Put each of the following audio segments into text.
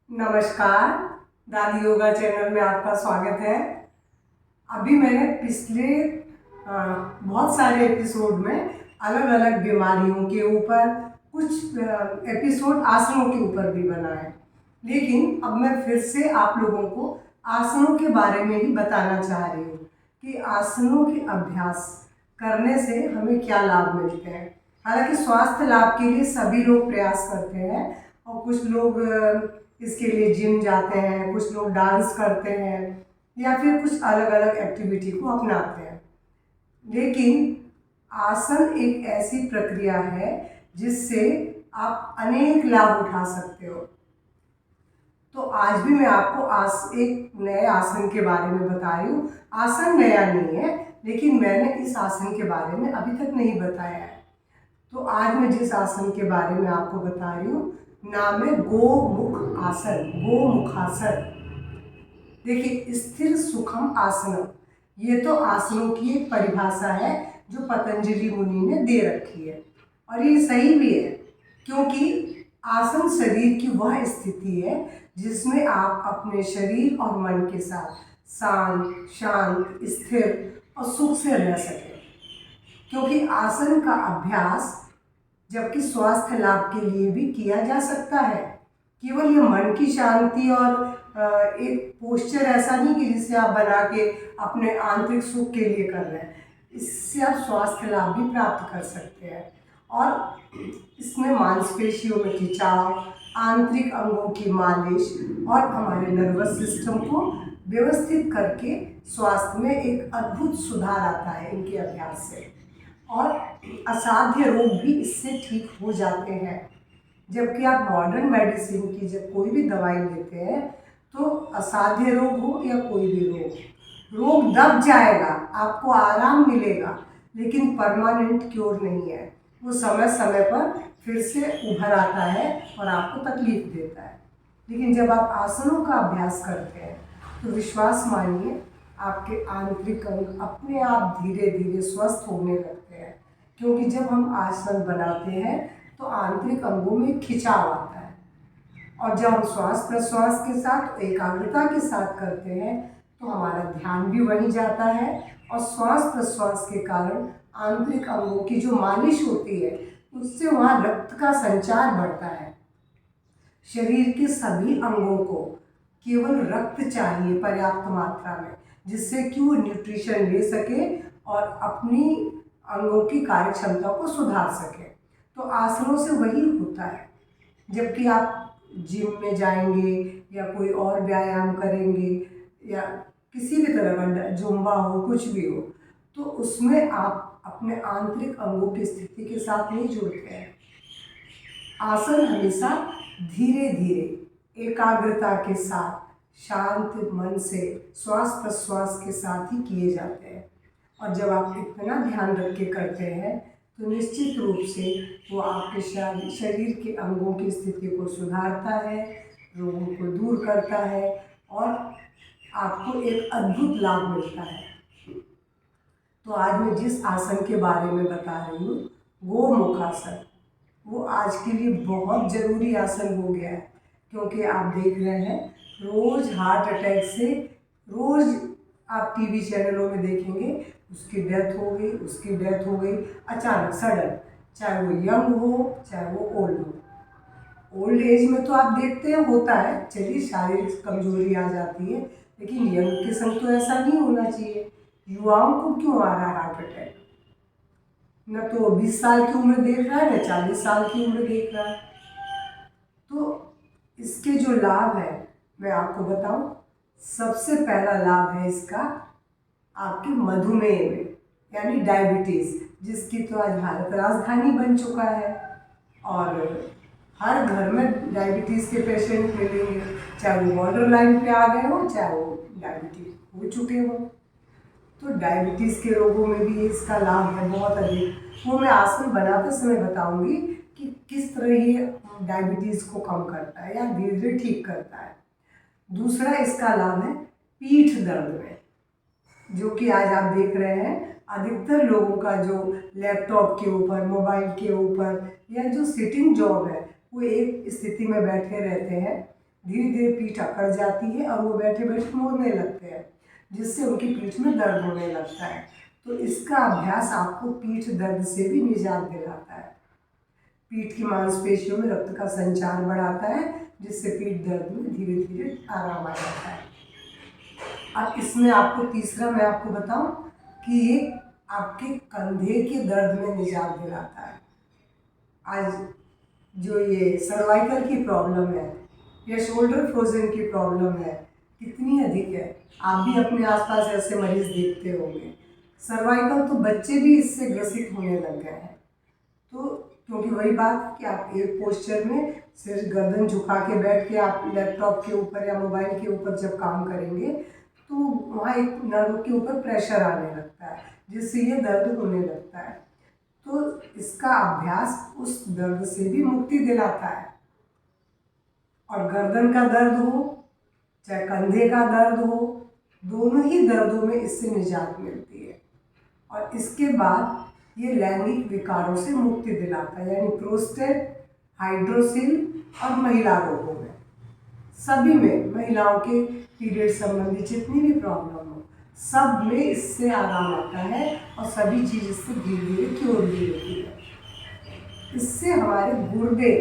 नमस्कार। दादी योगा चैनल में आपका स्वागत है। अभी मैंने पिछले बहुत सारे एपिसोड में अलग अलग बीमारियों के ऊपर कुछ एपिसोड आसनों के ऊपर भी बनाए, लेकिन अब मैं फिर से आप लोगों को आसनों के बारे में ही बताना चाह रही हूँ कि आसनों के अभ्यास करने से हमें क्या लाभ मिलते हैं। हालांकि स्वास्थ्य लाभ के लिए सभी लोग प्रयास करते हैं और कुछ लोग इसके लिए जिम जाते हैं, कुछ लोग डांस करते हैं या फिर कुछ अलग अलग एक्टिविटी को अपनाते हैं। लेकिन आसन एक ऐसी प्रक्रिया है जिससे आप अनेक लाभ उठा सकते हो। तो आज भी मैं आपको एक नए आसन के बारे में बता रही हूँ। आसन नया नहीं है, लेकिन मैंने इस आसन के बारे में अभी तक नहीं बताया है। तो आज मैं जिस आसन के बारे में आपको बता रही हूँ, नाम है गोमुख आसन, गोमुखासन। देखिए, स्थिर सुखम आसनम, ये तो आसनों की एक परिभाषा है जो पतंजलि मुनि ने दे रखी है, और ये सही भी है, क्योंकि आसन शरीर की वह स्थिति है जिसमें आप अपने शरीर और मन के साथ शांत, स्थिर और सुख से रह सकें। क्योंकि आसन का अभ्यास जबकि स्वास्थ्य लाभ के लिए भी किया जा सकता है। केवल ये मन की शांति और एक पोस्चर ऐसा नहीं कि जिसे आप बना के अपने आंतरिक सुख के लिए कर रहे हैं, इससे आप स्वास्थ्य लाभ भी प्राप्त कर सकते हैं। और इसमें मांसपेशियों में खिंचाव, आंतरिक अंगों की मालिश और हमारे नर्वस सिस्टम को व्यवस्थित करके स्वास्थ्य में एक अद्भुत सुधार आता है इनके अभ्यास से, और असाध्य रोग भी इससे ठीक हो जाते हैं। जबकि आप मॉडर्न मेडिसिन की जब कोई भी दवाई लेते हैं तो असाध्य रोग हो या कोई भी रोग दब जाएगा, आपको आराम मिलेगा, लेकिन परमानेंट क्योर नहीं है। वो समय समय पर फिर से उभर आता है और आपको तकलीफ देता है। लेकिन जब आप आसनों का अभ्यास करते हैं तो विश्वास मानिए, आपके आंतरिक अंग अपने आप धीरे धीरे स्वस्थ होने लगते हैं। क्योंकि जब हम आसन बनाते हैं तो आंतरिक अंगों में खिंचाव आता है, और जब हम श्वास प्रश्वास के साथ एकाग्रता के साथ करते हैं तो हमारा ध्यान भी वहीं जाता है, और श्वास प्रश्वास के कारण आंतरिक अंगों की जो मालिश होती है उससे वहाँ रक्त का संचार बढ़ता है। शरीर के सभी अंगों को केवल रक्त चाहिए पर्याप्त मात्रा में, जिससे कि वो न्यूट्रिशन ले सके और अपनी अंगों की कार्य क्षमता को सुधार सके। तो आसनों से वही होता है। जबकि आप जिम में जाएंगे या कोई और व्यायाम करेंगे या किसी भी तरह का जुम्बा हो, कुछ भी हो, तो उसमें आप अपने आंतरिक अंगों की स्थिति के साथ नहीं जुड़ते हैं। आसन हमेशा धीरे धीरे एकाग्रता के साथ शांत मन से श्वास प्रश्वास के साथ ही किए जाते हैं, और जब आप इतना ध्यान रख के करते हैं तो निश्चित रूप से वो आपके शरीर के अंगों की स्थिति को सुधारता है, रोगों को दूर करता है, और आपको एक अद्भुत लाभ मिलता है। तो आज मैं जिस आसन के बारे में बता रही हूँ, गोमुखासन, वो आज के लिए बहुत ज़रूरी आसन हो गया है। क्योंकि आप देख रहे हैं रोज़ हार्ट अटैक से, रोज़ आप टीवी चैनलों में देखेंगे उसकी डेथ हो गई, उसकी डेथ हो गई अचानक सडन, चाहे वो यंग हो चाहे वो ओल्ड हो। ओल्ड एज में तो आप देखते हैं होता है, चलिए शारीरिक कमजोरी आ जाती है, लेकिन यंग के संग तो ऐसा नहीं होना चाहिए। युवाओं को क्यों आ रहा है हार्ट अटैक? न तो 20 साल की उम्र देख रहा है, न 40 साल की उम्र देख रहा है। तो इसके जो लाभ है मैं आपको बताऊं। सबसे पहला लाभ है इसका आपके मधुमेह में, यानी डायबिटीज़, जिसकी तो आज भारत राजधानी बन चुका है, और हर घर में डायबिटीज़ के पेशेंट मिलेंगे, चाहे वो बॉर्डर लाइन पे आ गए हो, चाहे वो डायबिटीज हो चुके हो। तो डायबिटीज़ के रोगों में भी इसका लाभ है बहुत अधिक। वो मैं आसन बनाते समय बताऊंगी कि किस तरह ये डायबिटीज़ को कम करता है या धीरे धीरे ठीक करता है। दूसरा इसका लाभ है पीठ दर्द में, जो कि आज आप देख रहे हैं अधिकतर लोगों का जो लैपटॉप के ऊपर, मोबाइल के ऊपर, या जो सिटिंग जॉब है, वो एक स्थिति में बैठे रहते हैं, धीरे धीरे पीठ अकड़ जाती है और वो बैठे बैठे मुड़ने लगते हैं, जिससे उनकी पीठ में दर्द होने लगता है। तो इसका अभ्यास आपको पीठ दर्द से भी निजात दिलाता है। पीठ की मांसपेशियों में रक्त का संचार बढ़ाता है, जिससे पीठ दर्द में धीरे धीरे आराम आ जाता है। अब इसमें आपको तीसरा मैं आपको बताऊं कि ये आपके कंधे के दर्द में निजात दिलाता है। आज जो ये सर्वाइकल की प्रॉब्लम है या शोल्डर फ्रोजन की प्रॉब्लम है कितनी अधिक है, आप भी अपने आसपास ऐसे मरीज देखते होंगे। सर्वाइकल तो बच्चे भी इससे ग्रसित होने लग गए हैं। तो क्योंकि वही बात कि आप एक पोस्चर में सिर गर्दन झुका के बैठ के आप लैपटॉप के ऊपर या मोबाइल के ऊपर जब काम करेंगे तो वहाँ एक नर्व के ऊपर प्रेशर आने लगता है, जिससे ये दर्द होने लगता है। तो इसका अभ्यास उस दर्द से भी मुक्ति दिलाता है। और गर्दन का दर्द हो चाहे कंधे का दर्द हो, दोनों ही दर्दों में इससे निजात मिलती है। और इसके बाद ये लैंगिक विकारों से मुक्ति दिलाता है, यानी प्रोस्टेट, हाइड्रोसिल और महिला रोगों में, सभी में, महिलाओं के पीरियड संबंधी जितनी भी प्रॉब्लम हो सब में इससे आराम आता है और सभी चीज़ इससे धीरे धीरे क्योर भी होती है। इससे हमारे गुर्दे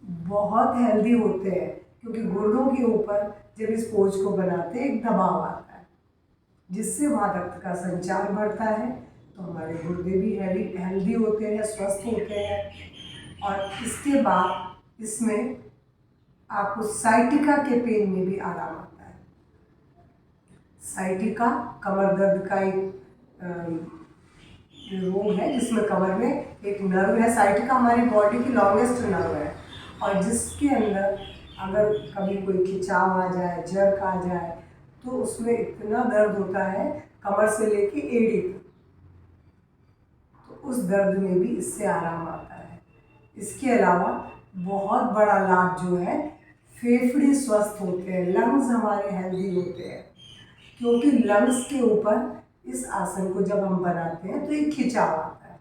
बहुत हेल्दी होते हैं, क्योंकि गुर्दों के ऊपर जब इस पोज को बनाते हैं एक दबाव आता है, जिससे वहाँ रक्त का संचार बढ़ता है, तो हमारे गुर्दे भी हेल्दी होते हैं, स्वस्थ होते हैं। और इसके बाद इसमें आपको साइटिका के पेन में भी आराम आता है। साइटिका कमर दर्द का एक रोग है, जिसमें कमर में एक नर्व है। साइटिका हमारी बॉडी की लॉन्गेस्ट नर्व है, और जिसके अंदर अगर कभी कोई खिंचाव आ जाए, जर्क आ जाए, तो उसमें इतना दर्द होता है कमर से लेके एड़ी तक, तो उस दर्द में भी इससे आराम आता है। इसके अलावा बहुत बड़ा लाभ जो है, फेफड़े स्वस्थ होते हैं, लंग्स हमारे हेल्दी होते हैं, क्योंकि लंग्स के ऊपर इस आसन को जब हम बनाते हैं तो एक खिंचाव आता है,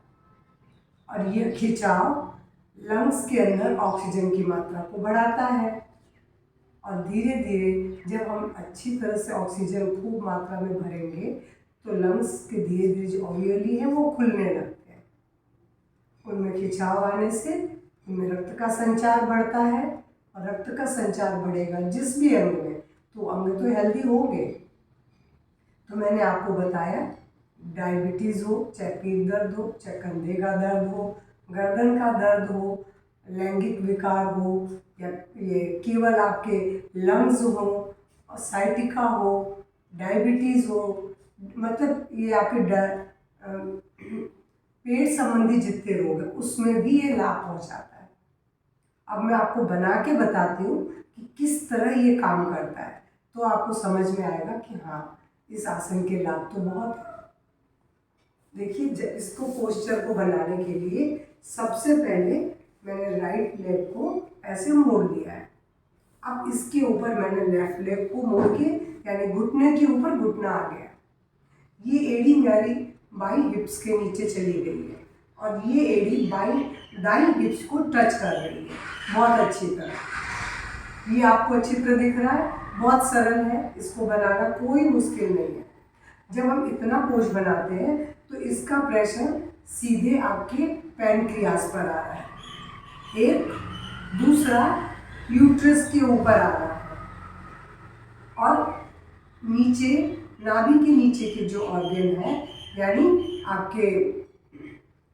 और यह खिंचाव लंग्स के अंदर ऑक्सीजन की मात्रा को बढ़ाता है। और धीरे धीरे जब हम अच्छी तरह से ऑक्सीजन खूब मात्रा में भरेंगे तो लंग्स के धीरे धीरे जो ऑलवेली है वो खुलने लगते हैं। उनमें खिंचाव आने से उनमें रक्त का संचार बढ़ता है, और रक्त का संचार बढ़ेगा जिस भी अंग में, तो अंग तो हेल्दी होंगे। तो मैंने आपको बताया, डायबिटीज़ हो, चाहे पीठ दर्द हो, चाहे कंधे का दर्द हो, गर्दन का दर्द हो, लैंगिक विकार हो, या ये केवल आपके लंग्स हो, साइटिका हो, डायबिटीज़ हो, मतलब ये आपके पेट संबंधी जितने रोग हैं उसमें भी ये लाभ पहुंचाता है। अब मैं आपको बना के बताती हूँ कि किस तरह ये काम करता है, तो आपको समझ में आएगा कि हाँ, इस आसन के लाभ तो बहुत है। देखिए, इसको पोस्चर को बनाने के लिए सबसे पहले मैंने राइट लेग को ऐसे मोड़ लिया है। अब इसके ऊपर मैंने लेफ्ट लेग को मोड़ के, यानी घुटने के ऊपर घुटना आ गया। ये एड़ी मेरी बाई हिप्स के नीचे चली गई है, और ये एड़ी दाई हिप्स को टच कर रही है बहुत अच्छी तरह। ये आपको अच्छी तरह दिख रहा है, बहुत सरल है, इसको बनाना कोई मुश्किल नहीं है। जब हम इतना पोज बनाते हैं तो इसका प्रेशर सीधे आपके पैनक्रियास पर आ रहा है, एक दूसरा यूट्रस के ऊपर आ रहा है, और नीचे नाभि के नीचे के जो ऑर्गन है, यानी आपके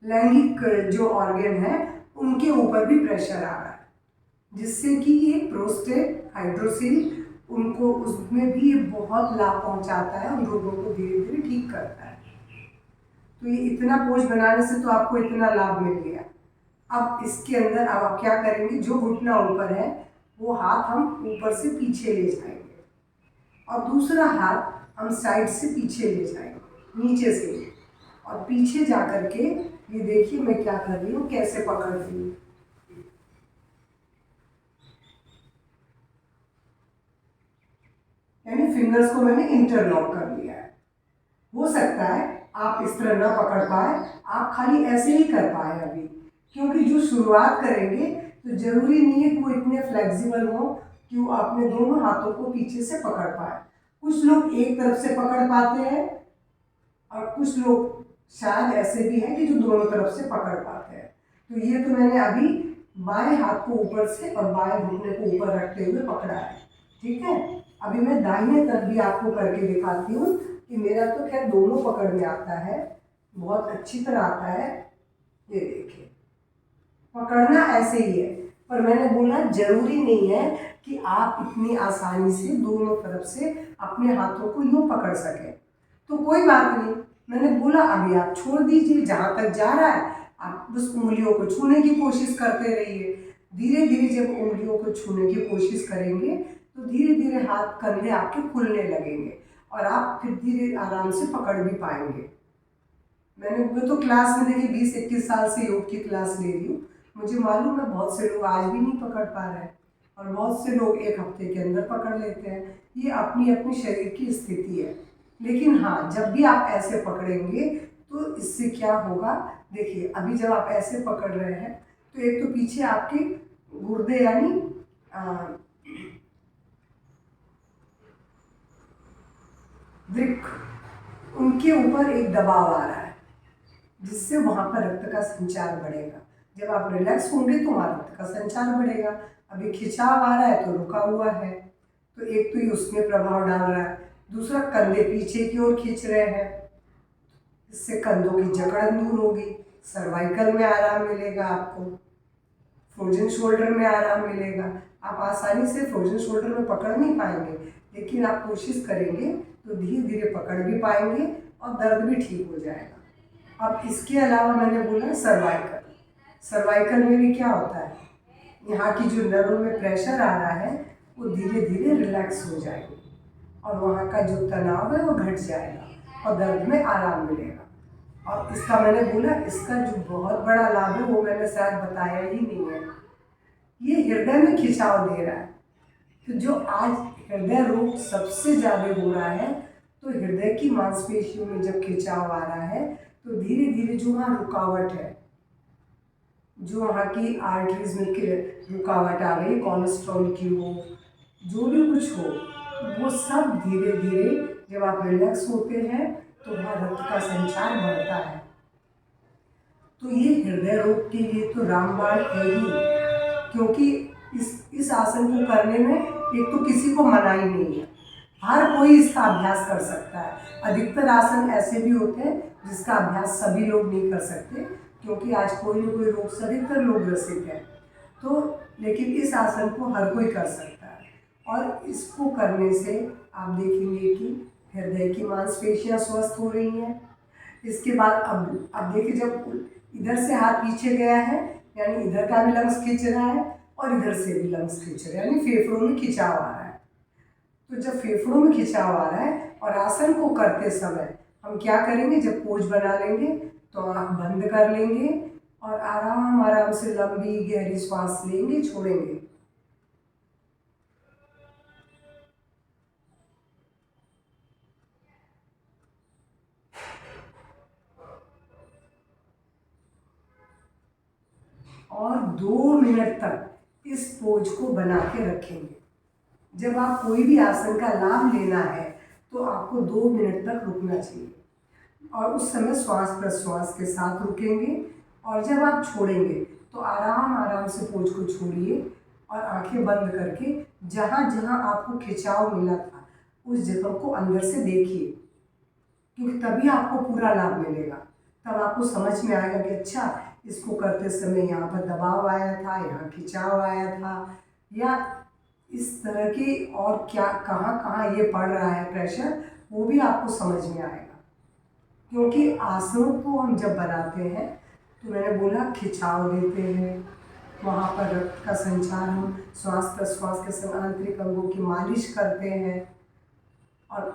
लैंगिक जो ऑर्गन है उनके ऊपर भी प्रेशर आ रहा है, जिससे कि ये प्रोस्टेट, हाइड्रोसिल, उनको उसमें भी ये बहुत लाभ पहुंचाता है, उन रोगों को धीरे धीरे ठीक करता है। तो ये इतना पोज बनाने से तो आपको इतना लाभ मिल गया। अब इसके अंदर अब आप क्या करेंगे, जो घुटना ऊपर है वो हाथ हम ऊपर से पीछे ले जाएंगे, और दूसरा हाथ हम साइड से पीछे ले जाएंगे, नीचे से, और पीछे जा कर के ये देखिए मैं क्या कर रही हूँ, कैसे पकड़ रही हूँ। यानी फिंगर्स को मैंने इंटरलॉक कर लिया है। हो सकता है आप इस तरह ना पकड़ पाए, आप खाली ऐसे ही कर पाए अभी, क्योंकि जो शुरुआत करेंगे तो ज़रूरी नहीं है कि वो इतने फ्लेक्सिबल हो कि वो अपने दोनों हाथों को पीछे से पकड़ पाए। कुछ लोग एक तरफ से पकड़ पाते हैं और कुछ लोग शायद ऐसे भी हैं कि जो दोनों तरफ से पकड़ पाते हैं। तो ये तो मैंने अभी बाएं हाथ को ऊपर से और बाएं घुटने को ऊपर रखते हुए पकड़ा है, ठीक है। अभी मैं दाहिने तरफ भी आपको करके दिखाती हूँ कि मेरा तो खैर दोनों पकड़ में आता है, बहुत अच्छी तरह आता है। ये देखिए, पकड़ना ऐसे ही है, पर मैंने बोला जरूरी नहीं है कि आप इतनी आसानी से दोनों तरफ से अपने हाथों को यूँ पकड़ सकें। तो कोई बात नहीं, मैंने बोला अभी आप छोड़ दीजिए, जहाँ तक जा रहा है आप बस उंगलियों को छूने की कोशिश करते रहिए। धीरे धीरे जब उंगलियों को छूने की कोशिश करेंगे तो धीरे धीरे हाथ कंधे आपके खुलने लगेंगे और आप फिर धीरे आराम से पकड़ भी पाएंगे। मैं तो क्लास में देखिए 20-21 साल से योग की क्लास ले रही हूँ, मुझे मालूम है बहुत से लोग आज भी नहीं पकड़ पा रहे हैं और बहुत से लोग एक हफ्ते के अंदर पकड़ लेते हैं। ये अपनी अपनी शरीर की स्थिति है। लेकिन हाँ, जब भी आप ऐसे पकड़ेंगे तो इससे क्या होगा, देखिए अभी जब आप ऐसे पकड़ रहे हैं तो एक तो पीछे आपके गुर्दे यानी वृक्क, उनके ऊपर एक दबाव आ रहा है जिससे वहाँ पर रक्त का संचार बढ़ेगा। जब आप रिलैक्स होंगे तो वहाँ रक्त का संचार बढ़ेगा। अभी खिंचाव आ रहा है तो रुका हुआ है, तो एक तो ये उसमें प्रभाव डाल रहा है, दूसरा कंधे पीछे की ओर खींच रहे हैं, इससे कंधों की जकड़न दूर होगी, सर्वाइकल में आराम मिलेगा आपको, फ्रोजन शोल्डर में आराम मिलेगा। आप आसानी से फ्रोजन शोल्डर में पकड़ नहीं पाएंगे, लेकिन आप कोशिश करेंगे तो धीरे धीरे पकड़ भी पाएंगे और दर्द भी ठीक हो जाएगा। अब इसके अलावा मैंने बोला सर्वाइकल, सर्वाइकल में भी क्या होता है, यहाँ की जो नर्व में प्रेशर आ रहा है वो धीरे धीरे रिलैक्स हो जाएगी और वहाँ का जो तनाव है वो घट जाएगा और दर्द में आराम मिलेगा। और इसका मैंने बोला, इसका जो बहुत बड़ा लाभ है वो मैंने शायद बताया ही नहीं है, ये हृदय में खिंचाव दे रहा है। तो जो आज हृदय रोग सबसे ज़्यादा हो रहा है, तो हृदय की मांसपेशियों में जब खिंचाव आ रहा है तो धीरे धीरे जो वहाँ रुकावट है, जो वहाँ की आर्टरीज में रुकावट आ गई, कोलेस्ट्रॉल की हो, जो भी कुछ हो, वो सब धीरे धीरे जब आप रिलैक्स होते हैं तो वहाँ रक्त का संचार बढ़ता है। तो ये हृदय रोग के लिए तो रामबाण है ही, क्योंकि इस आसन को करने में एक तो किसी को मनाही नहीं है, हर कोई इसका अभ्यास कर सकता है। अधिकतर आसन ऐसे भी होते हैं जिसका अभ्यास सभी लोग नहीं कर सकते, क्योंकि आज कोई न कोई रोग से अधिकतर लोग ग्रसित है। तो लेकिन इस आसन को हर कोई कर सकता है और इसको करने से आप देखेंगे कि हृदय की मांसपेशियां स्वस्थ हो रही हैं। इसके बाद अब देखिए, जब इधर से हाथ पीछे गया है यानी इधर का भी लंग्स खींच रहा है और इधर से भी लंग्स खींच रहे हैं, यानी फेफड़ों में खिंचाव आ रहा है। तो जब फेफड़ों में खिंचाव आ रहा है और आसन को करते समय हम क्या करेंगे, जब पोज बना लेंगे तो आँख बंद कर लेंगे और आराम आराम से लंबी गहरी सांस लेंगे, छोड़ेंगे। और 2 मिनट तक इस पोज को बना के रखेंगे। जब आप कोई भी आसन का लाभ लेना है तो आपको 2 मिनट तक रुकना चाहिए और उस समय श्वास प्रश्वास के साथ रुकेंगे और जब आप छोड़ेंगे तो आराम आराम से पोज को छोड़िए और आंखें बंद करके जहाँ जहाँ आपको खिंचाव मिला था उस जगह को अंदर से देखिए, क्योंकि तभी आपको पूरा लाभ मिलेगा। तब आपको समझ में आएगा कि अच्छा, इसको करते समय यहाँ पर दबाव आया था, यहाँ खिंचाव आया था, या इस तरह की और क्या कहाँ कहाँ ये पड़ रहा है प्रेशर, वो भी आपको समझ में आएगा। क्योंकि आसनों को हम जब बनाते हैं तो मैंने बोला खिंचाव देते हैं, वहाँ पर रक्त का संचार, हम श्वास प्रश्वास के समय आंतरिक अंगों की मालिश करते हैं और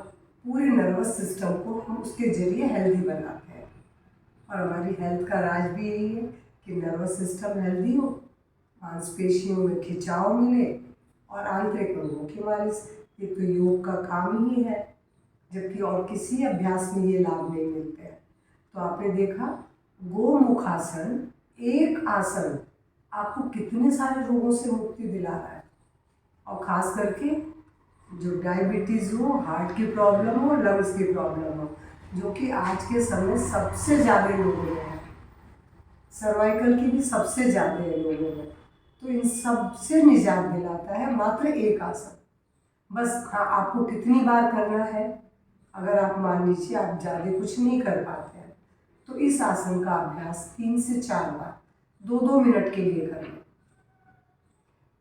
पूरे नर्वस सिस्टम को हम उसके जरिए हेल्दी बनाते हैं। और हमारी हेल्थ का राज भी यही है कि नर्वस सिस्टम हेल्दी हो, मांसपेशियों में खिंचाव मिले और आंतरिक अंगों की मालिश। ये तो योग का काम ही है, जबकि और किसी अभ्यास में ये लाभ नहीं मिलते हैं। तो आपने देखा, गोमुख आसन एक आसन आपको कितने सारे रोगों से मुक्ति दिला रहा है। और ख़ास करके जो डायबिटीज़ हो, हार्ट की प्रॉब्लम हो, लंग्स की प्रॉब्लम हो, जो कि आज के समय सबसे ज़्यादा लोगों में है, सर्वाइकल की भी सबसे ज़्यादा है लोगों में। तो इन सब से निजात दिलाता है मात्र एक आसन। बस हाँ, आपको कितनी बार करना है, अगर आप मान लीजिए आप ज़्यादा कुछ नहीं कर पाते हैं तो इस आसन का अभ्यास 3 से 4 बार 2-2 मिनट के लिए करें।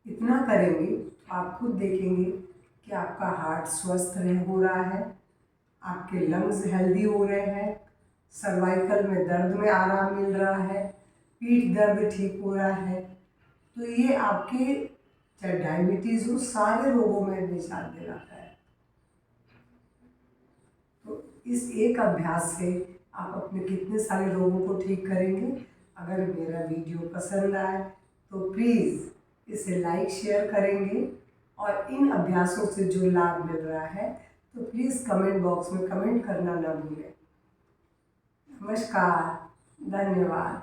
इतना करेंगे तो आप खुद देखेंगे कि आपका हार्ट स्वस्थ हो रहा है, आपके लंग्स हेल्दी हो रहे हैं, सर्वाइकल में दर्द में आराम मिल रहा है, पीठ दर्द ठीक हो रहा है। तो ये आपके चाहे डायबिटीज़ हो, सारे रोगों में निजात दिलाता है। तो इस एक अभ्यास से आप अपने कितने सारे रोगों को ठीक करेंगे। अगर मेरा वीडियो पसंद आए तो प्लीज़ इसे लाइक शेयर करेंगे, और इन अभ्यासों से जो लाभ मिल रहा है तो प्लीज़ कमेंट बॉक्स में कमेंट करना ना भूलें। नमस्कार, धन्यवाद।